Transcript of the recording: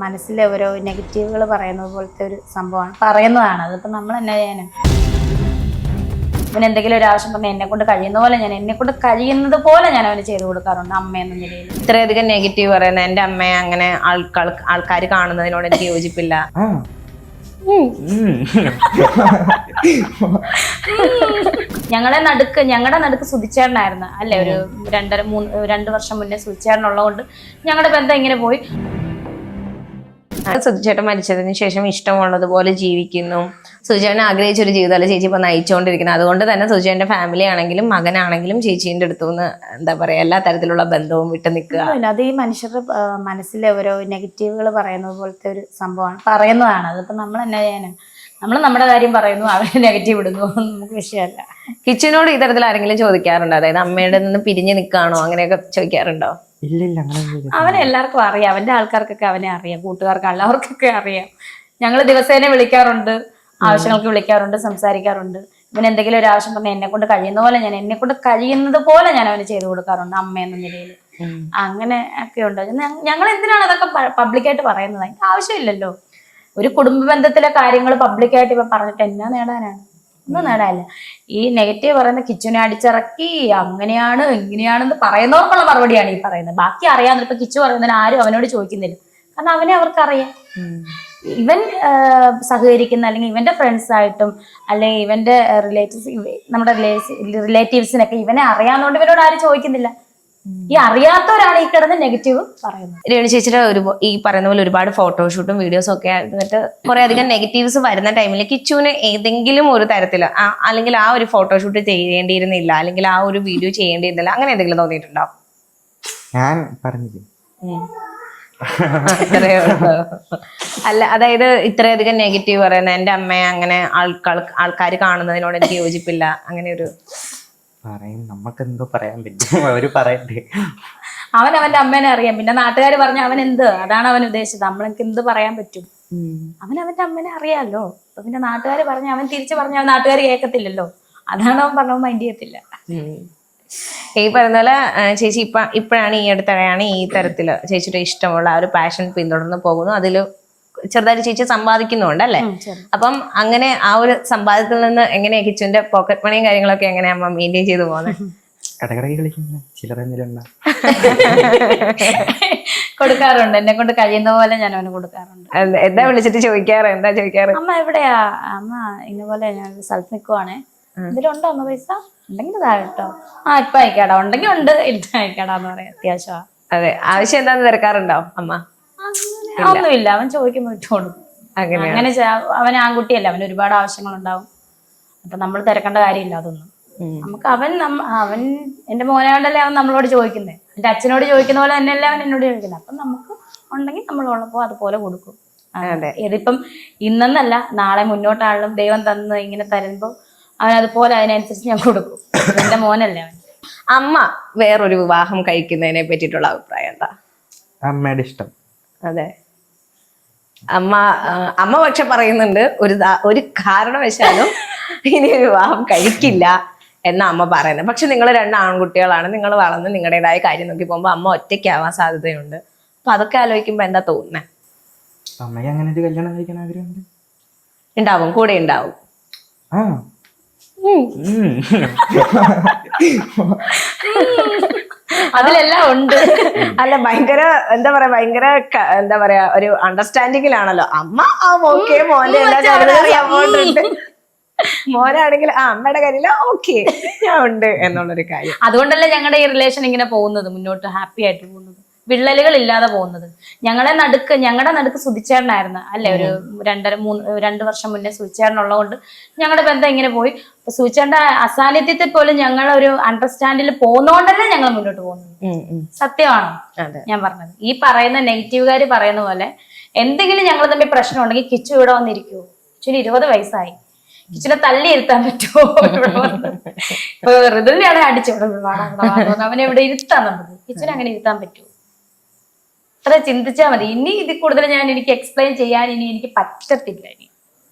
മനസ്സിലെ ഓരോ നെഗറ്റീവുകൾ പറയുന്നത് പോലത്തെ ഒരു സംഭവമാണ് പറയുന്നതാണ്. അതിപ്പോൾ നമ്മൾ എന്നാ ചെയ്യാനും ഇവൻ എന്തെങ്കിലും ഒരു ആവശ്യം പറഞ്ഞാൽ എന്നെ കൊണ്ട് കഴിയുന്നത് പോലെ ഞാൻ അവന് ചെയ്തു കൊടുക്കാറുണ്ട് അമ്മ എന്ന നിലയിൽ. ഇത്രയധികം നെഗറ്റീവ് പറയുന്ന എന്റെ അമ്മയെ അങ്ങനെ ആൾക്കാർ കാണുന്നതിനോട് എനിക്ക് യോജിപ്പില്ല. ഞങ്ങളുടെ നടുക്ക് സുധിച്ചേട്ടനായിരുന്നു അല്ലെ, ഒരു 2 വർഷം മുന്നേ സുധിച്ചേട്ടനുള്ളതുകൊണ്ട് ഞങ്ങളുടെ ബന്ധം ഇങ്ങനെ പോയി. സുധിച്ചേട്ടൻ മരിച്ചതിന് ശേഷം ഇഷ്ടമുള്ളതുപോലെ ജീവിക്കുന്നു. സുധിച്ചേട്ടൻ ആഗ്രഹിച്ചൊരു ജീവിതമല്ല ചേച്ചി ഇപ്പൊ നയിച്ചുകൊണ്ടിരിക്കുന്നത്. അതുകൊണ്ട് തന്നെ സുധിച്ചേട്ടന്റെ ഫാമിലി ആണെങ്കിലും മകനാണെങ്കിലും ചേച്ചീന്റെ അടുത്തുനിന്ന് എന്താ പറയാ എല്ലാ തരത്തിലുള്ള ബന്ധവും വിട്ടു നിൽക്കുക. അത് ഈ മനുഷ്യരുടെ മനസ്സിലെ ഓരോ നെഗറ്റീവുകൾ പറയുന്നത് പോലത്തെ ഒരു സംഭവമാണ് പറയുന്നതാണ്. അതിപ്പോ നമ്മൾ എന്നാ ചെയ്യാനും നമ്മൾ നമ്മുടെ കാര്യം പറയുന്നു, അവരെ നെഗറ്റീവ് ഇടുന്നു, നമുക്ക് വിഷയമല്ല. കിച്ചനോട് ഈ തരത്തിൽ ആരെങ്കിലും ചോദിക്കാറുണ്ടോ? അതായത് അമ്മയുടെ നിന്ന് പിരിഞ്ഞു നിൽക്കാണോ അങ്ങനെയൊക്കെ ചോദിക്കാറുണ്ടോ? അവനെ എല്ലാവർക്കും അറിയാം, അവന്റെ ആൾക്കാർക്കൊക്കെ അവനെ അറിയാം, കൂട്ടുകാർക്ക് എല്ലാവർക്കൊക്കെ അറിയാം. ഞങ്ങൾ ദിവസേന വിളിക്കാറുണ്ട്, ആവശ്യങ്ങൾക്ക് വിളിക്കാറുണ്ട്, സംസാരിക്കാറുണ്ട്. ഇവൻ എന്തെങ്കിലും ഒരു ആവശ്യം പറഞ്ഞാൽ എന്നെ കൊണ്ട് കഴിയുന്നത് പോലെ ഞാൻ അവന് ചെയ്തു കൊടുക്കാറുണ്ട് അമ്മ എന്ന നിലയിൽ. അങ്ങനെ ഒക്കെ ഉണ്ട്. ഞങ്ങൾ എന്തിനാണ് അതൊക്കെ പബ്ലിക്കായിട്ട് പറയുന്നത്? അതിന്റെ ആവശ്യമില്ലല്ലോ. ഒരു കുടുംബ ബന്ധത്തിലെ കാര്യങ്ങൾ പബ്ലിക്കായിട്ട് ഇപ്പൊ പറഞ്ഞിട്ട് എന്നാ നേടാനാണ്? ഒന്നും നേടാനില്ല. ഈ നെഗറ്റീവ് പറയുന്ന കിച്ചുനെ അടിച്ചിറക്കി അങ്ങനെയാണ് ഇങ്ങനെയാണെന്ന് പറയുന്നവർക്കുള്ള മറുപടിയാണ് ഈ പറയുന്നത്. ബാക്കി അറിയാവുന്ന ഇപ്പൊ കിച്ചു പറയുന്നതിന് ആരും അവനോട് ചോദിക്കുന്നില്ല, കാരണം അവനെ അവർക്കറിയാം. ഇവൻ സഹകരിക്കുന്ന അല്ലെങ്കിൽ ഇവന്റെ ഫ്രണ്ട്സായിട്ടും അല്ലെങ്കിൽ ഇവന്റെ നമ്മുടെ റിലേറ്റീവ്സിനൊക്കെ ഇവനെ അറിയാവുന്നതുകൊണ്ട് ഇവനോട് ആരും ചോദിക്കുന്നില്ല. ഈ അറിയാത്തവരാണ് ഈ കിടന്ന് നെഗറ്റീവ് പറയുന്നത്. രേണു ചേച്ചിയുടെ ഈ പറയുന്ന പോലെ ഒരുപാട് ഫോട്ടോഷൂട്ടും വീഡിയോസും ഒക്കെ ആയിട്ട് കുറെ അധികം നെഗറ്റീവ്സ് വരുന്ന ടൈമിൽ കിച്ചുവിന് ഏതെങ്കിലും ഒരു തരത്തില് അല്ലെങ്കിൽ ആ ഒരു ഫോട്ടോഷൂട്ട് ചെയ്യേണ്ടിയിരുന്നില്ല അല്ലെങ്കിൽ ആ ഒരു വീഡിയോ ചെയ്യേണ്ടിയിരുന്നില്ല അങ്ങനെ എന്തെങ്കിലും തോന്നിയിട്ടുണ്ടോ? ഞാൻ പറഞ്ഞില്ലേ, അല്ല അതായത് ഇത്രയധികം നെഗറ്റീവ് പറയുന്ന എന്റെ അമ്മയെ അങ്ങനെ ആൾക്കാർ കാണുന്നതിനോട് എനിക്ക് യോജിപ്പില്ല അങ്ങനെ ഒരു നമുക്ക് എന്തോ പറയാൻ പറ്റും, അവര് പറയട്ടെ. അവൻ അവന്റെ അമ്മേനെ അറിയാം, പിന്നെ നാട്ടുകാർ പറഞ്ഞ അവൻ എന്ത്, അതാണ് അവൻ ഉദ്ദേശിച്ചത്. നമ്മൾക്ക് എന്ത് പറയാൻ പറ്റും? അവൻ അവന്റെ അമ്മേനെ അറിയാമല്ലോ. അപ്പൊ പിന്നെ നാട്ടുകാർ പറഞ്ഞ അവൻ തിരിച്ചു പറഞ്ഞ അവൻ നാട്ടുകാർ കേൾക്കത്തില്ലല്ലോ. അതാണ് അവൻ പറഞ്ഞ മൈൻഡ് ചെയ്യത്തില്ല. ഈ പറയുന്ന പോലെ ചേച്ചി ഇപ്പോഴാണ് ഈ അടുത്തിടെയാണ് ഈ തരത്തില് ചേച്ചിയുടെ ഇഷ്ടമുള്ള ആ ഒരു പാഷൻ പിന്തുടർന്ന് പോകുന്നു. അതില് ചെറുതായിട്ട് ചേച്ചി സമ്പാദിക്കുന്നുണ്ട് അല്ലേ? അപ്പം അങ്ങനെ ആ ഒരു സമ്പാദ്യത്തിൽ നിന്ന് എങ്ങനെയാ കിച്ചുവിന്റെ പോക്കറ്റ് മണിയും കാര്യങ്ങളൊക്കെ എങ്ങനെയാ അമ്മ മെയിൻറ്റെയിൻ ചെയ്ത് പോകുന്നത്? കൊടുക്കാറുണ്ട്, എന്നെ കൊണ്ട് കഴിയുന്ന പോലെ ഞാൻ അവന് കൊടുക്കാറുണ്ട്. എന്താ വിളിച്ചിട്ട് ചോദിക്കാറ്? എന്താ ചോദിക്കാറ്? അമ്മ എവിടെയാ? അമ്മ ഇന്നപോലെ ഞാൻ സ്ഥലത്ത് നിൽക്കുവാണേ, ഇതിലുണ്ടോ അമ്മ പൈസ? ഉണ്ടെങ്കിൽ താഴെ കേട്ടോ. ഇപ്പൊ അയക്കാടാ, ഉണ്ടെങ്കിൽ ഉണ്ട്, ഇല്ല അയക്കാടാന്ന് പറയാം. അത്യാവശ്യമാ. അതെ, ആവശ്യം എന്താന്ന് തിരക്കാറുണ്ടോ അമ്മ? ഒന്നുമില്ല, അവൻ ചോദിക്കുമ്പോ ഇട്ട് കൊടുക്കും. അങ്ങനെ അവൻ ആൺകുട്ടിയല്ല, അവന് ഒരുപാട് ആവശ്യങ്ങളുണ്ടാവും. അപ്പൊ നമ്മൾ തിരക്കേണ്ട കാര്യമില്ല അതൊന്നും. നമുക്ക് അവൻ എന്റെ മോനെ കൊണ്ടല്ലേ അവൻ നമ്മളോട് ചോദിക്കുന്നത്, എന്റെ അച്ഛനോട് ചോദിക്കുന്ന പോലെ തന്നെയല്ലേ അവൻ എന്നോട് ചോദിക്കുന്നത്. അപ്പൊ നമുക്ക് ഉണ്ടെങ്കിൽ നമ്മളുള്ളപ്പോ അതുപോലെ കൊടുക്കും. ഇതിപ്പം ഇന്നെന്നല്ല, നാളെ മുന്നോട്ടാണെങ്കിലും ദൈവം തന്ന് ഇങ്ങനെ തരുമ്പോ അവൻ അതുപോലെ അതിനനുസരിച്ച് ഞാൻ കൊടുക്കും. എന്റെ മോനല്ലേ അവൻ. അമ്മ വേറൊരു വിവാഹം കഴിക്കുന്നതിനെ പറ്റിയിട്ടുള്ള അഭിപ്രായം എന്താ? അമ്മയുടെ ഇഷ്ടം. അതെ, അമ്മ പക്ഷെ പറയുന്നുണ്ട് ഒരു കാരണവശാലും ഇനി വിവാഹം കഴിക്കില്ല എന്നാ അമ്മ പറയുന്നത്. പക്ഷെ നിങ്ങൾ 2 ആൺകുട്ടികളാണ്, നിങ്ങൾ വളർന്ന് നിങ്ങളുടേതായ കാര്യം നോക്കി പോകുമ്പോ അമ്മ ഒറ്റയ്ക്കാവാൻ സാധ്യതയുണ്ട്. അപ്പൊ അതൊക്കെ ആലോചിക്കുമ്പോ എന്താ തോന്നുന്നത്? അമ്മയ്ക്ക് അങ്ങനെ ഒരു കല്യാണം കഴിക്കാൻ ആഗ്രഹമുണ്ട്. ഉണ്ടാവും, കൂടെ ഉണ്ടാവും. അതിലെല്ലാം ഉണ്ട്. അല്ല ഭയങ്കര എന്താ പറയാ ഒരു അണ്ടർസ്റ്റാൻഡിങ്ങിലാണല്ലോ അമ്മ. ഓക്കെ, മോന്റെ എല്ലാ കാര്യങ്ങളും മോനാണെങ്കിൽ അമ്മയുടെ കാര്യമില്ല, ഓക്കെ ഞാൻ ഉണ്ട് എന്നുള്ളൊരു കാര്യം. അതുകൊണ്ടല്ലേ ഞങ്ങളുടെ ഈ റിലേഷൻ ഇങ്ങനെ പോകുന്നത്, മുന്നോട്ട് ഹാപ്പി ആയിട്ട് പോകുന്നത്, വിള്ളലുകൾ ഇല്ലാതെ പോകുന്നത്. ഞങ്ങളുടെ നടുക്ക് സുധിച്ചേട്ടനായിരുന്നു അല്ലെ, ഒരു 2 വർഷം മുന്നേ സുധിച്ചേട്ടനുള്ളതുകൊണ്ട് ഞങ്ങളുടെ ബന്ധം ഇങ്ങനെ പോയി. സുധിച്ചേട്ടന്റെ അസാന്നിധ്യത്തിൽ പോലും ഞങ്ങൾ ഒരു അണ്ടർസ്റ്റാൻഡിൽ പോകുന്നോണ്ടല്ലേ ഞങ്ങൾ മുന്നോട്ട് പോകുന്നത്. സത്യമാണോ ഞാൻ പറഞ്ഞത്? ഈ പറയുന്ന നെഗറ്റീവുകാർ പറയുന്ന പോലെ എന്തെങ്കിലും ഞങ്ങൾ തമ്മിൽ പ്രശ്നം ഉണ്ടെങ്കിൽ കിച്ചു ഇവിടെ വന്നിരിക്കുവോ? കിച്ചുവിന് 20 വയസ്സായി, കിച്ചുനെ തല്ലി ഇരുത്താൻ പറ്റുമോ? ഇപ്പൊ ഋതുവിനെയാണ് അടിച്ചോടെ അവനെ ഇവിടെ ഇരുത്താൻ നമുക്ക്, കിച്ചുനെ അങ്ങനെ ഇരുത്താൻ പറ്റുമോ? അത്ര ചിന്തിച്ചാൽ മതി. ഇനി ഇതിൽ കൂടുതൽ എനിക്ക് എക്സ്പ്ലെയിൻ ചെയ്യാൻ എനിക്ക് പറ്റത്തില്ല.